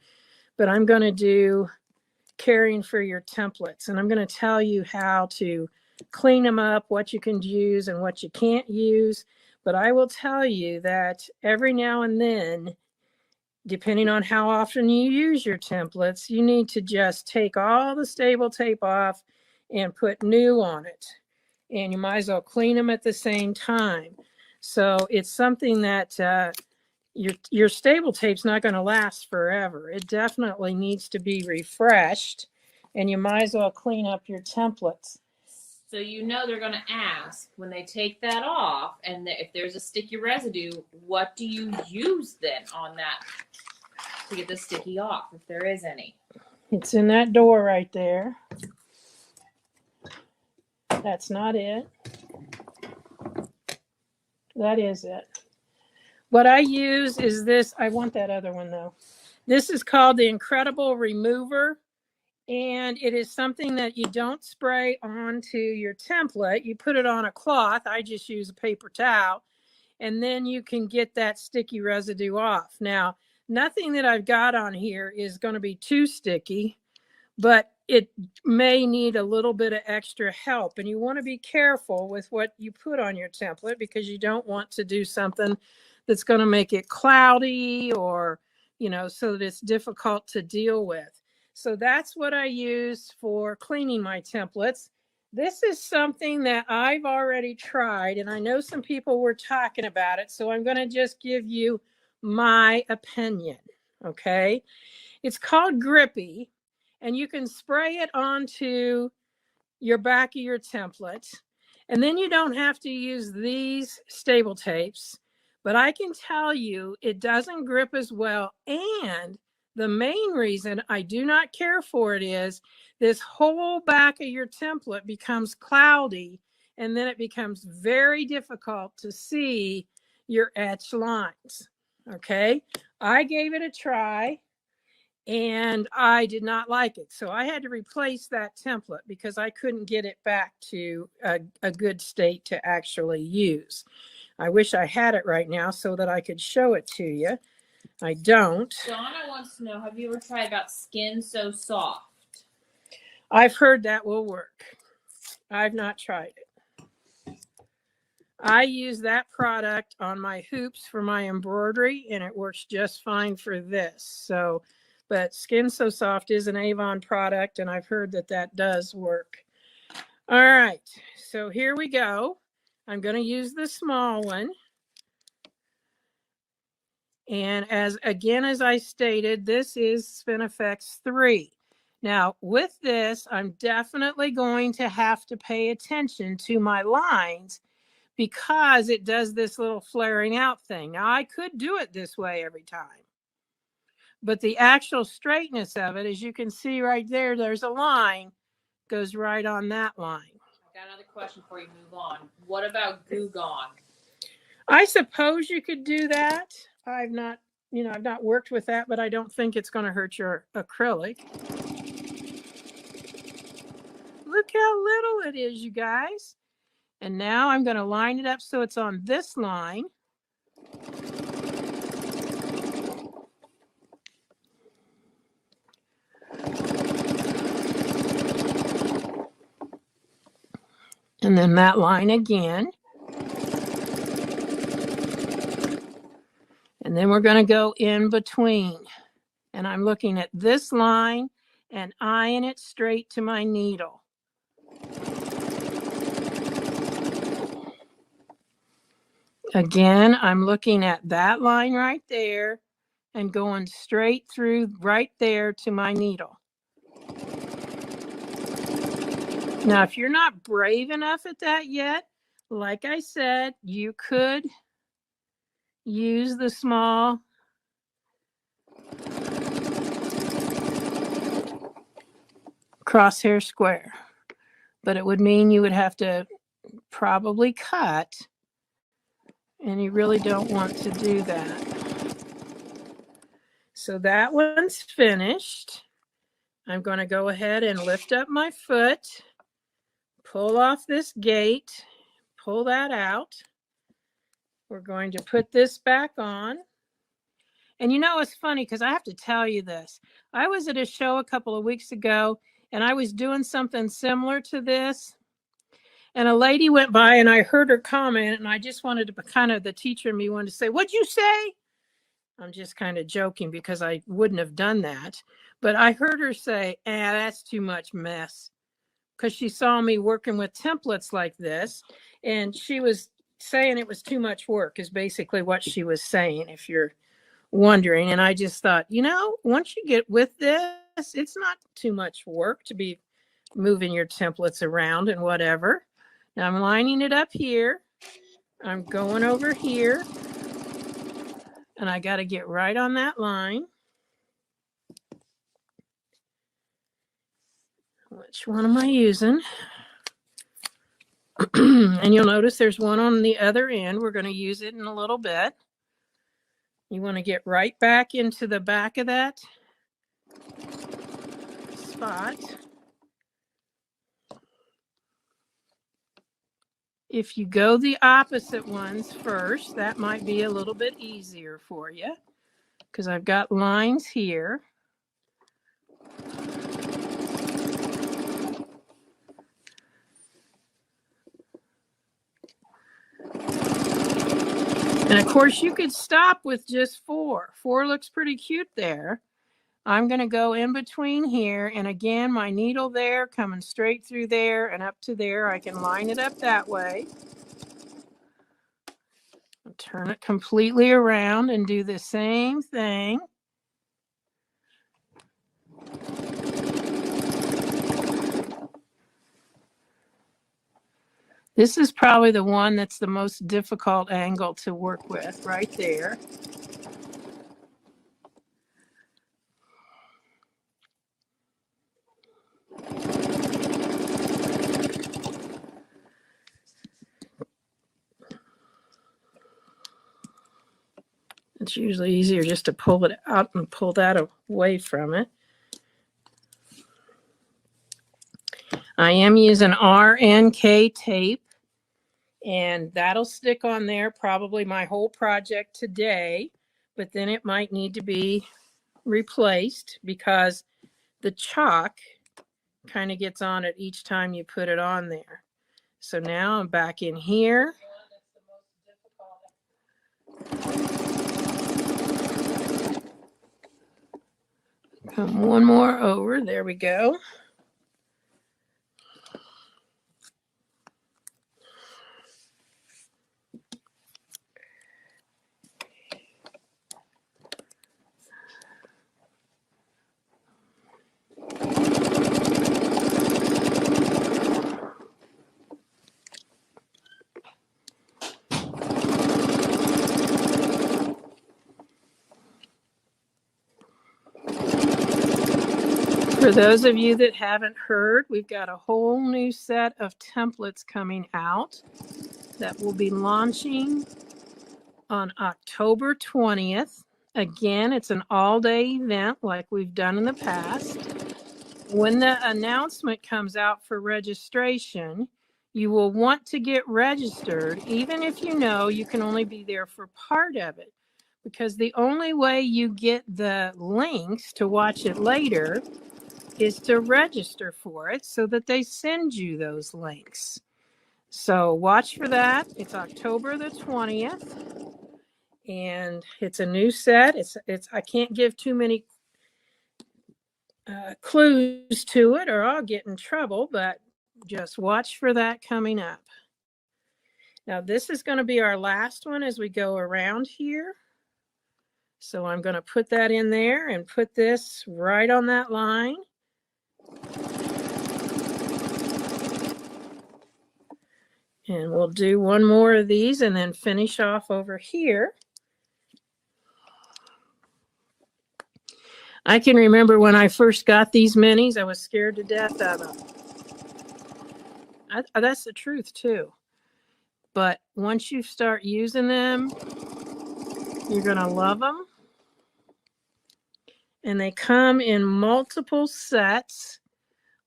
but I'm going to do caring for your templates. And I'm going to tell you how to clean them up, what you can use and what you can't use. But I will tell you that every now and then, depending on how often you use your templates, you need to just take all the stable tape off and put new on it. and you might as well clean them at the same time. So it's something that your stable tape's not going to last forever. It definitely needs to be refreshed, and you might as well clean up your templates. So you know they're going to ask when they take that off, and if there's a sticky residue, what do you use then on that to get the sticky off, if there is any? It's in that door right there. That's not it. That is it. What I use is this. I want that other one though. This is called the Incredible Remover. And it is something that you don't spray onto your template. You put it on a cloth. I just use a paper towel. And then you can get that sticky residue off. Now, nothing that I've got on here is going to be too sticky, but it may need a little bit of extra help. And you want to be careful with what you put on your template, because you don't want to do something that's going to make it cloudy or, so that it's difficult to deal with. So that's what I use for cleaning my templates. This is something that I've already tried, and I know some people were talking about it, so I'm going to just give you my opinion, okay? It's called Grippy, and you can spray it onto your back of your template, and then you don't have to use these stable tapes, but I can tell you it doesn't grip as well, and the main reason I do not care for it is this whole back of your template becomes cloudy, and then it becomes very difficult to see your etched lines. Okay, I gave it a try and I did not like it. So I had to replace that template because I couldn't get it back to a good state to actually use. I wish I had it right now so that I could show it to you. I don't. Donna wants to know, have you ever tried about Skin So Soft? I've heard that will work. I've not tried it. I use that product on my hoops for my embroidery, and it works just fine for this. So, but Skin So Soft is an Avon product, and I've heard that that does work. All right, so here we go. I'm going to use the small one. And as I stated, this is Spinifex 3. Now, with this, I'm definitely going to have to pay attention to my lines because it does this little flaring out thing. Now, I could do it this way every time, but the actual straightness of it, as you can see right there, there's a line, goes right on that line. I got another question before you move on. What about Goo Gone? I suppose you could do that. I've not worked with that, but I don't think it's going to hurt your acrylic. Look how little it is, you guys. And now I'm going to line it up so it's on this line. And then that line again. And then we're going to go in between. And I'm looking at this line and eyeing it straight to my needle. Again, I'm looking at that line right there and going straight through right there to my needle. Now, if you're not brave enough at that yet, like I said, you could use the small crosshair square, but it would mean you would have to probably cut, and you really don't want to do that. So that one's finished. I'm going to go ahead and lift up my foot, pull off this gate, pull that out. We're going to put this back on. And it's funny because I have to tell you this. I was at a show a couple of weeks ago and I was doing something similar to this. And a lady went by and I heard her comment, and I just wanted to the teacher in me wanted to say, "What'd you say?" I'm just kind of joking because I wouldn't have done that. But I heard her say, "That's too much mess." because she saw me working with templates like this, and she was saying it was too much work is basically what she was saying, if you're wondering. And I just thought, you know, once you get with this, it's not too much work to be moving your templates around and whatever. Now I'm lining it up here. I'm going over here, and I got to get right on that line. Which one am I using? And you'll notice there's one on the other end. We're going to use it in a little bit. You want to get right back into the back of that spot. If you go the opposite ones first, that might be a little bit easier for you, because I've got lines here. And of course you could stop with just 4. 4 looks pretty cute there. I'm going to go in between here, and again, my needle there coming straight through there and up to there. I can line it up that way. I'll turn it completely around and do the same thing. This is probably the one that's the most difficult angle to work with, right there. It's usually easier just to pull it out and pull that away from it. I am using RNK tape, and that'll stick on there probably my whole project today, but then it might need to be replaced because the chalk kind of gets on it each time you put it on there. So now I'm back in here. Come one more over. There we go. For those of you that haven't heard, we've got a whole new set of templates coming out that will be launching on October 20th. Again, it's an all-day event like we've done in the past. When the announcement comes out for registration, you will want to get registered, even if you know you can only be there for part of it, because the only way you get the links to watch it later is to register for it so that they send you those links. So watch for that. It's October the 20th, and it's a new set. It's I can't give too many clues to it or I'll get in trouble, but just watch for that coming up. Now this is going to be our last one as we go around here. So I'm going to put that in there and put this right on that line. And we'll do one more of these and then finish off over here. I can remember when I first got these minis, I was scared to death of them. That's the truth too. But once you start using them, you're going to love them. And they come in multiple sets,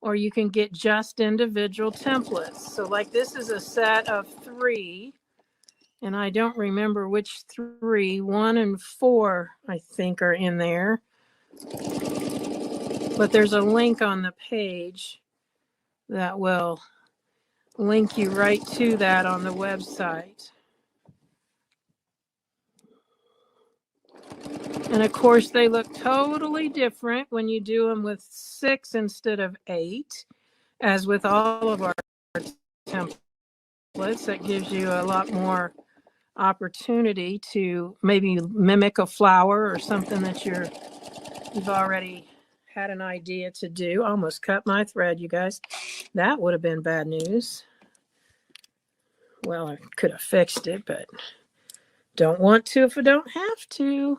or you can get just individual templates. So like this is a set of 3, and I don't remember which 3. 1 and 4, I think, are in there. But there's a link on the page that will link you right to that on the website. And of course, they look totally different when you do them with 6 instead of 8. as with all of our templates, that gives you a lot more opportunity to maybe mimic a flower or something that you've already had an idea to do. Almost cut my thread, you guys. That would have been bad news. Well, I could have fixed it, but don't want to if I don't have to.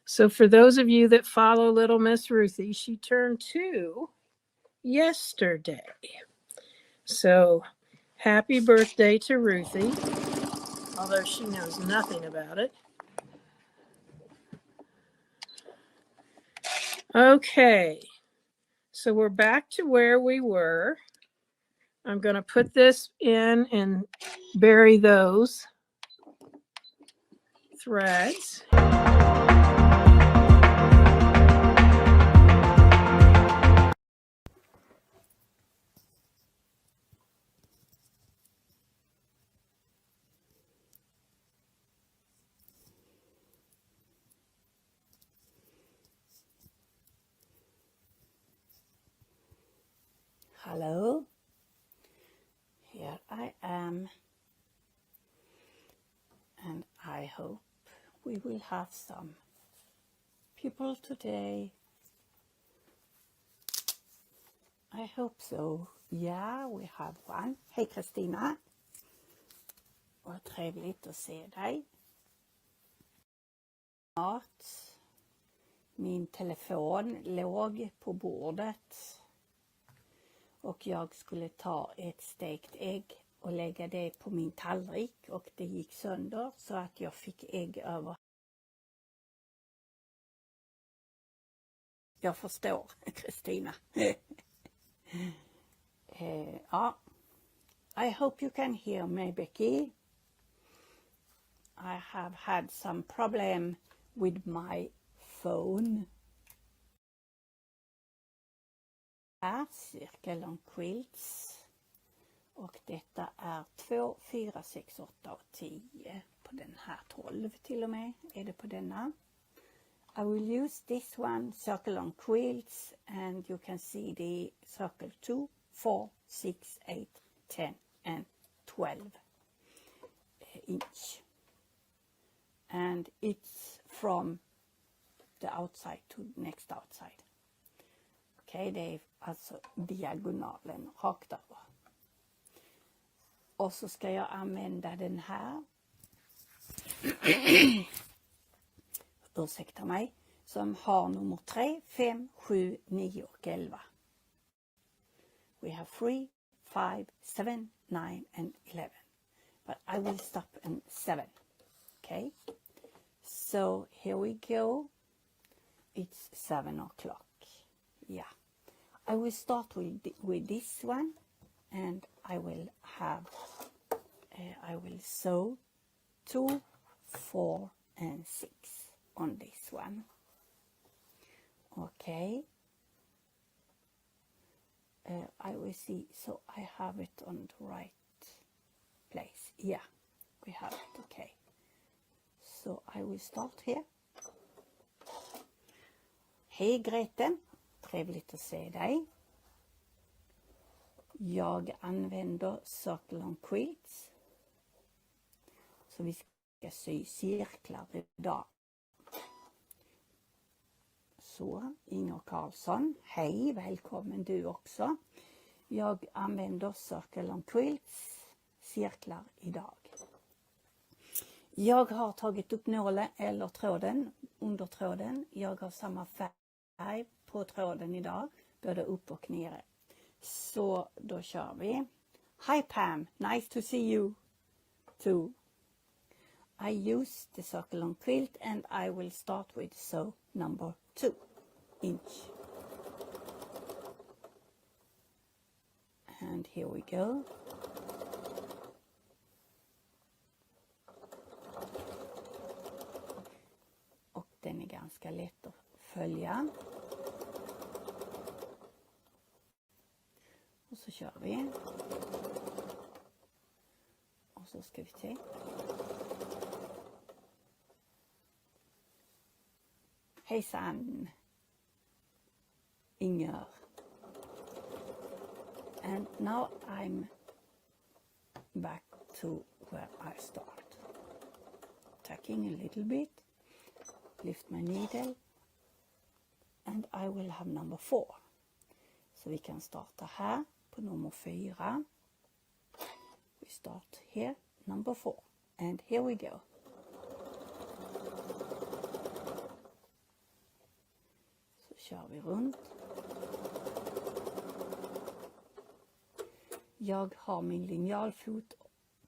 So for those of you that follow Little Miss Ruthie, she turned 2 yesterday. So happy birthday to Ruthie, although she knows nothing about it. Okay, so we're back to where we were. I'm going to put this in and bury those threads. Hello, here I am, and I hope we will have some people today. I hope so. Yeah, we have one. Hej Kristina, vad trevligt att se dig. Min telefon låg på bordet. Och jag skulle ta ett stekt ägg och lägga det på min tallrik. Och det gick sönder så att jag fick ägg över. Jag förstår, Kristina. Ja. I hope you can hear me, Becky. I have had some problem with my phone. Cirkel om quilts, och detta är 2, 4, 6, 8 och 10 på den här, 12 till och med är det på denna. I will use this one, circle on quilts, and you can see the circle 2, 4, 6, 8, 10 and 12 inch, and it's from the outside to next outside. Okej, det är alltså diagonalen rakt över. Och så ska jag använda den här. Ursäkta mig. Som har nummer 3, 5, 7, 9 och 11. We have 3, 5, 7, 9 and 11. But I will stop in 7. Okay. So here we go. It's 7 o'clock. Yeah. I will start with this one, and I will sew 2, 4 and 6 on this one. Okay. I will see, so I have it on the right place. Yeah, we have it. Okay. So I will start here. Hej Grete. Trevligt att se dig. Jag använder circle on quilts. Så vi ska sy cirklar idag. Så, Inger Karlsson. Hej, välkommen du också. Jag använder circle on quilts, cirklar idag. Jag har tagit upp nålen eller tråden, under tråden. Jag har samma färg på tråden idag, både upp och nere. Så då kör vi. Hi Pam, nice to see you too. I use the circle on quilt and I will start with sew number 2 inch. And here we go. Och den är ganska lätt att följa. Och så kör vi. Och så ska vi se. Hejsan! Inger. And now I'm back to where I start. Tacking a little bit, lift my needle, and I will have number 4. Så vi kan starta här på nummer 4. We start here, number 4. And here we go. Så kör vi runt. Jag har min linjalfot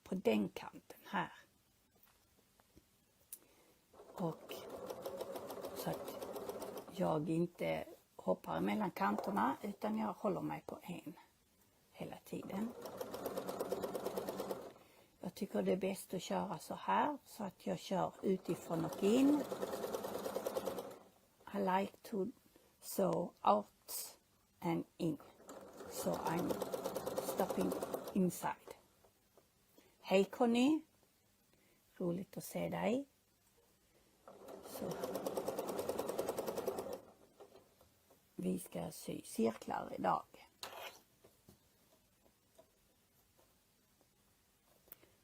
på den kanten här. Och så att jag inte hoppar mellan kanterna utan jag håller mig på en hela tiden. Jag tycker det är bäst att köra så här så att jag kör utifrån och in. I like to sew out and in. So I'm stopping inside. Hej Conny! Roligt att se dig. Så. Vi ska sy cirklar idag.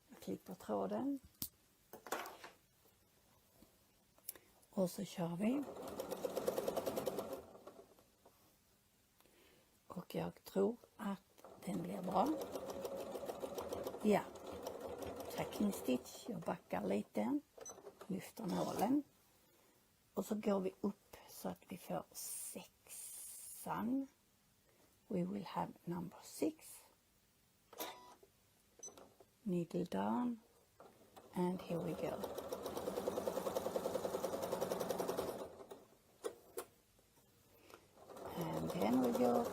Jag klipper tråden. Och så kör vi. Och jag tror att den blir bra. Ja. Tacking stitch. Jag backar lite. Lyfter nålen. Och så går vi upp så att vi får 6:an. We will have number 6. Needle down. And here we go. And then we go.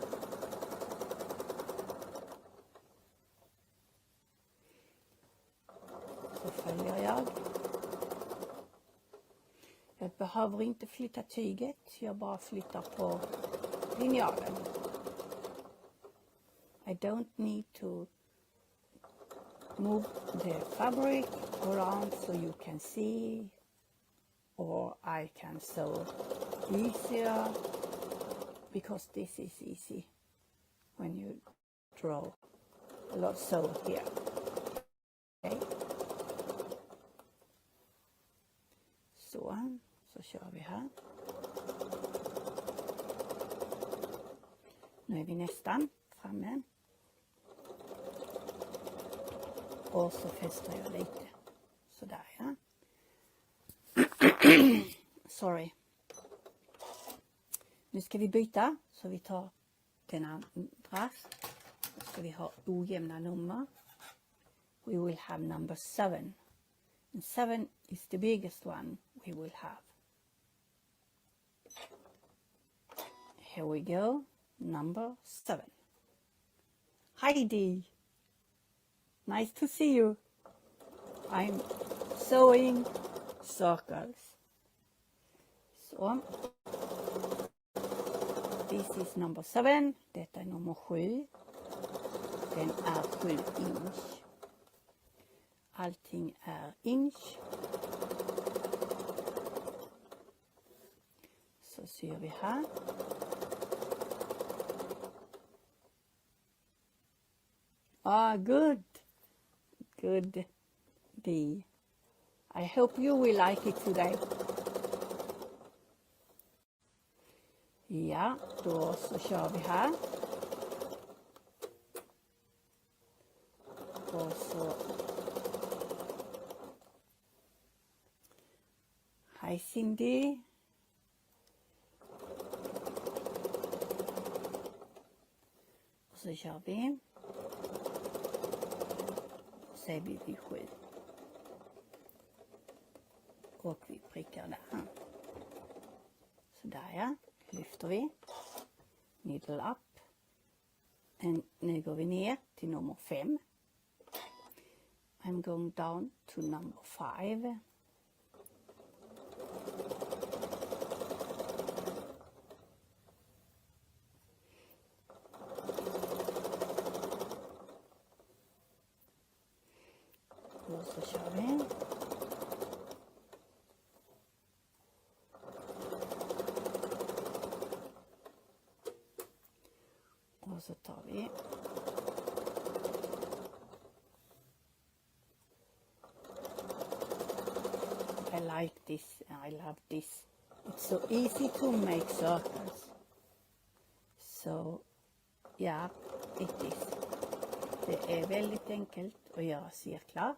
Så följer jag. Jag behöver inte flytta tyget, jag bara flyttar på linjalen. I don't need to move the fabric around so you can see, or I can sew easier, because this is easy when you draw a lot sew here. Okay. Så kör vi här. Nu är vi nästan framme. Och så fäster jag lite. Sådär ja. Sorry. Nu ska vi byta. Så vi tar den andra. Nu ska vi ha ojämna nummer. We will have number 7. And 7 is the biggest one we will have. Here we go, number 7. Heidi, nice to see you. I'm sewing circles. Så. This is number 7. Detta är nummer 7. Den är 7 inch. Allting är inch. Så syr vi här. Ah, good. Good, Dee. I hope you will like it today. Ja, då så kör vi här. Och så. Hi Cindy. Och så kör vi. Och så är vi vid 7. Och vi prickar där. Så där ja. Lyfter vi. Needle up. Och nu går vi ner till nummer 5. I'm going down to number 5. Och så kör vi. så tar vi I like this and I love this. It's so easy to make circles. So yeah, it is. Det väldigt enkelt att göra cirklar.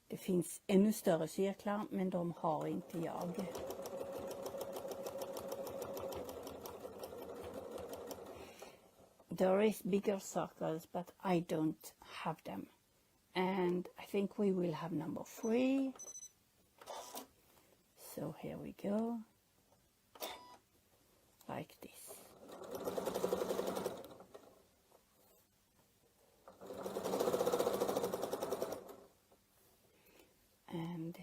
Det finns ännu större cirklar, men de har inte jag. There is bigger circles, but I don't have them. And I think we will have number 3. So here we go. Like this. And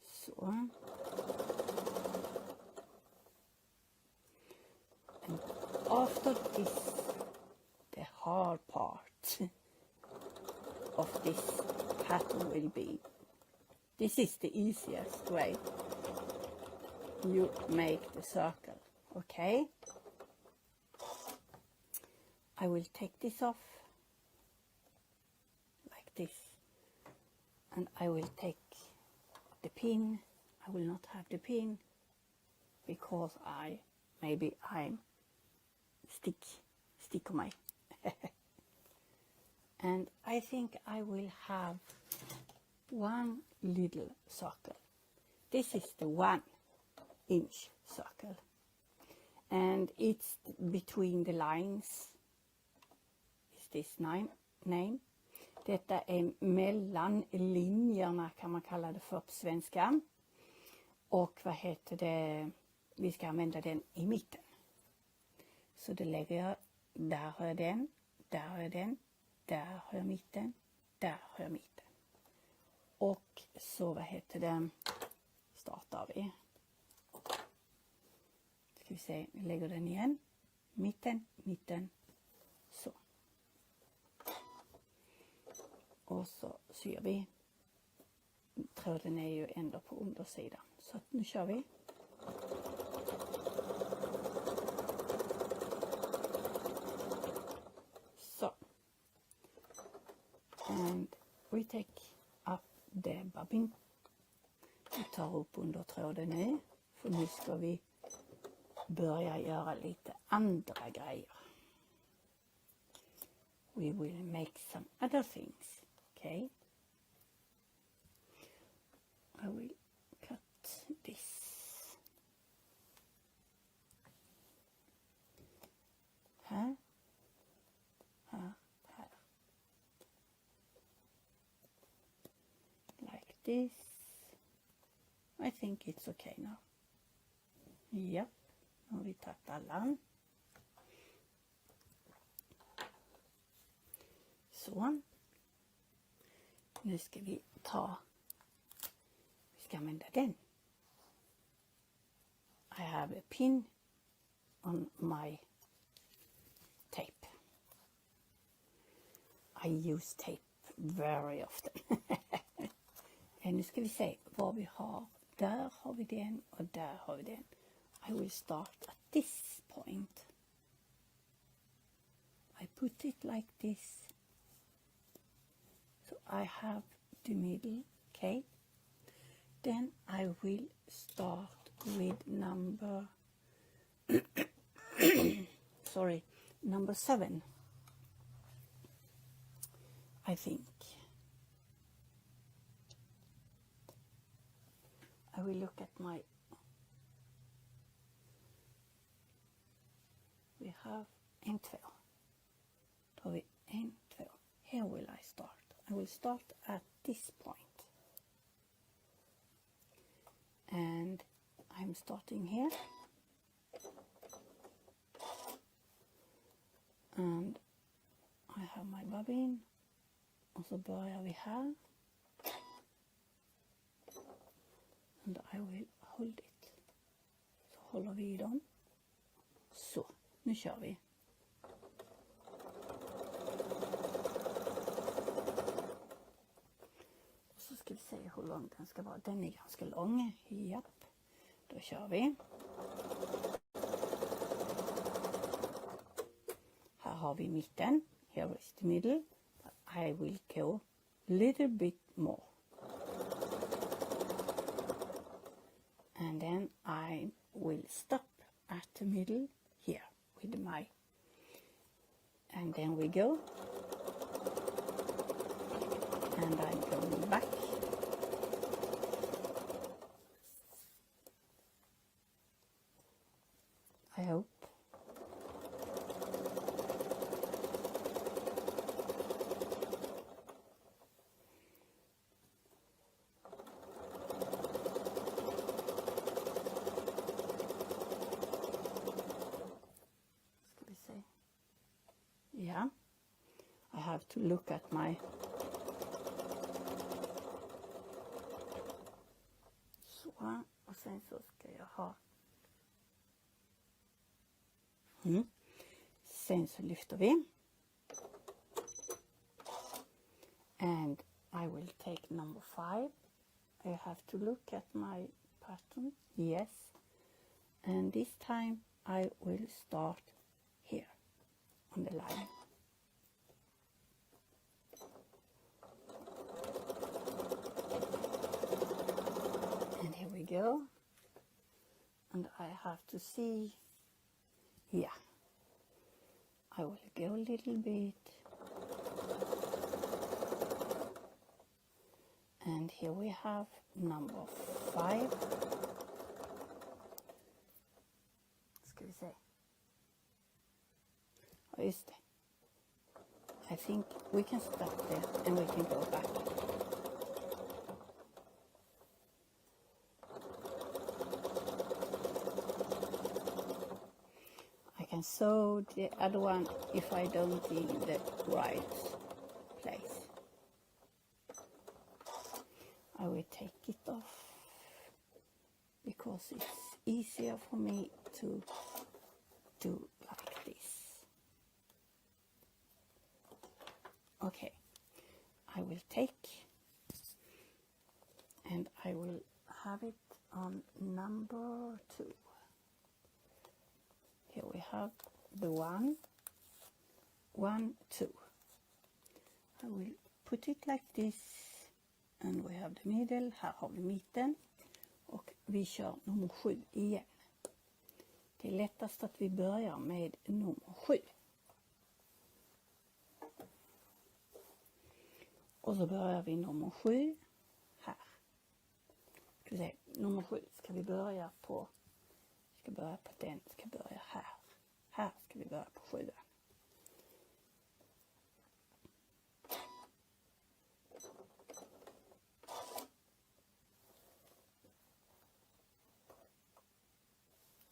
so, and after this, the hard part of this pattern will be, this is the easiest way. You make the circle, okay? I will take this off like this, and I will take the pin. I will not have the pin because I'm stick on my and I think I will have one little circle. This is the 1 inch circle, and it's between the lines. This name. Detta är mellan linjerna, kan man kalla det för på svenska. Och vad heter det? Vi ska använda den i mitten. Så då lägger jag, där har jag den, där har jag den, där har jag mitten, där har jag mitten. Och så vad heter det? Startar vi. Ska vi se, vi lägger den igen. Mitten, mitten, så. Och så syr vi. Tråden är ju ändå på undersidan. Så nu kör vi. Så. And we take up the bobbin. Vi tar upp undertråden nu. För nu ska vi börja göra lite andra grejer. We will make some other things. Okay, I will cut this här, här, här, like this. I think it's okay now. Yep, nu har vi tagit alla. Så. Nu ska vi ska använda den. I have a pin on my tape. I use tape very often. Nu ska vi se vad vi har. Där har vi den och där har vi den. I will start at this point. I put it like this. So I have the middle, okay? Then I will start with number number 7, I think. I will look at my, we have 1, 2. Då har vi 1, 2. Here will I start. I will start at this point. And I'm starting here. And I have my bobbin. Och så börjar vi här. And I will hold it. Så håller vi i dem. Så, nu kör vi. Och så ska vi se. se hur lång den ska vara. Den är ganska lång. Japp. Då kör vi. Här har vi mitten. Here is the middle. But I will go a little bit more. And then I will stop at the middle here with my, and then we go, and I'm going back. I hope. Yeah, I have to look at my så, och sen så ska jag ha sen så lyfter vi, and I will take number 5. I have to look at my pattern, yes, and this time I will start here on the line. And here we go. And I have to see, yeah, I will go a little bit. And here we have number 5. Ska vi se. Just det. I think we can stop there and we can go back. I can sew the other one if I don't in the right place. I will take it off because it's easier for me to do like this. Okay, I will take and I will have it on number 2. Here we have the 1, 1, 2. I will put it like this, and we have the middle. Här har vi mitten och vi kör nummer 7 igen. Det är lättast att vi börjar med nummer 7. Och så börjar vi nummer 7 här. Ska vi se, nummer 7 ska vi börja på. Ska börja på den, ska börja här. Här ska vi börja på 7.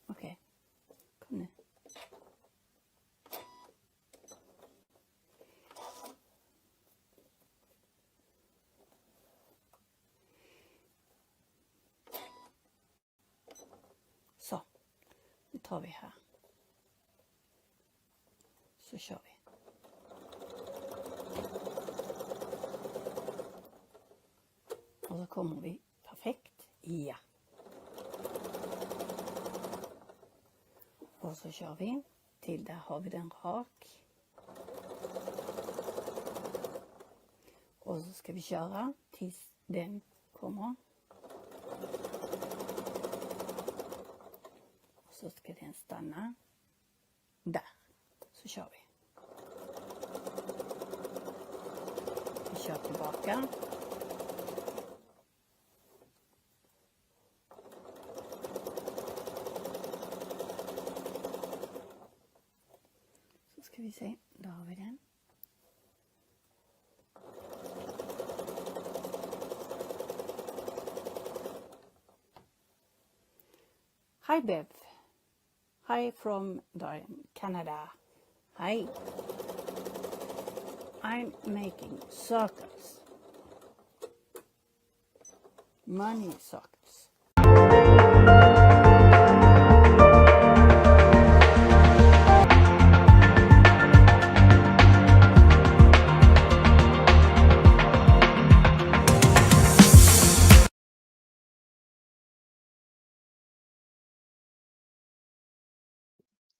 Okej, kom nu. Så, nu tar vi här. Så kör vi. Och så kommer vi perfekt. Ja. Och så kör vi till där har vi den rak. Och så ska vi köra tills den kommer. Och så ska den stanna där. Så kör vi. Vi kör tillbaka. Så ska vi se, då har vi den. Hi Bev. Hi from Canada. Hi. I'm making circles. Money circles.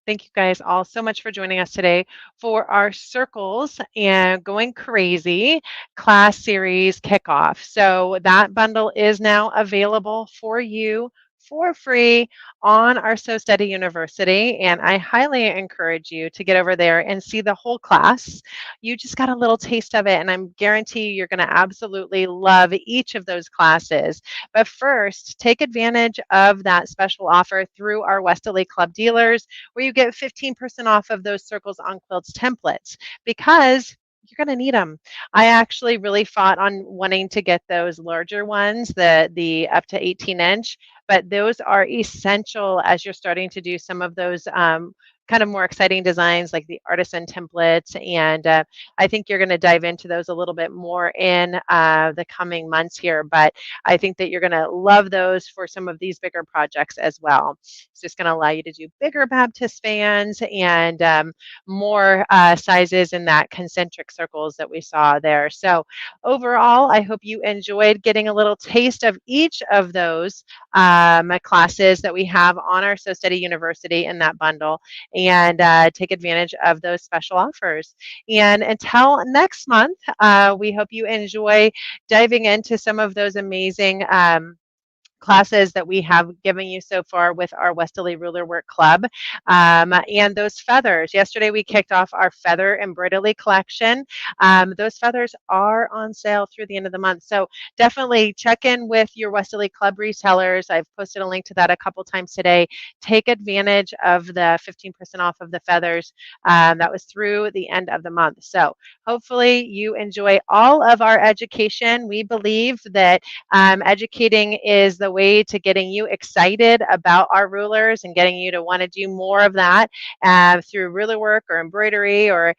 Thank you guys all so much for joining us today for our Circles and Going Crazy class series kickoff. So that bundle is now available for you for free on our So Steady University. And I highly encourage you to get over there and see the whole class. You just got a little taste of it, and I'm guarantee you're going to absolutely love each of those classes. But first, take advantage of that special offer through our Westerly Club dealers, where you get 15% off of those Circles on Quilts templates, because you're going to need them. I actually really fought on wanting to get those larger ones, the up to 18-inch, but those are essential as you're starting to do some of those kind of more exciting designs like the artisan templates. And I think you're going to dive into those a little bit more in the coming months here. But I think that you're going to love those for some of these bigger projects as well. It's just going to allow you to do bigger Baptist fans and more sizes in that concentric circles that we saw there. So overall, I hope you enjoyed getting a little taste of each of those classes that we have on our So Steady University in that bundle, and take advantage of those special offers. And until next month, we hope you enjoy diving into some of those amazing classes that we have given you so far with our Westerly Ruler Work Club. And those feathers. Yesterday we kicked off our feather embroidery collection. Those feathers are on sale through the end of the month. So definitely check in with your Westerly Club resellers. I've posted a link to that a couple times today. Take advantage of the 15% off of the feathers. That was through the end of the month. So hopefully you enjoy all of our education. We believe that educating is the way to getting you excited about our rulers and getting you to want to do more of that through ruler work or embroidery or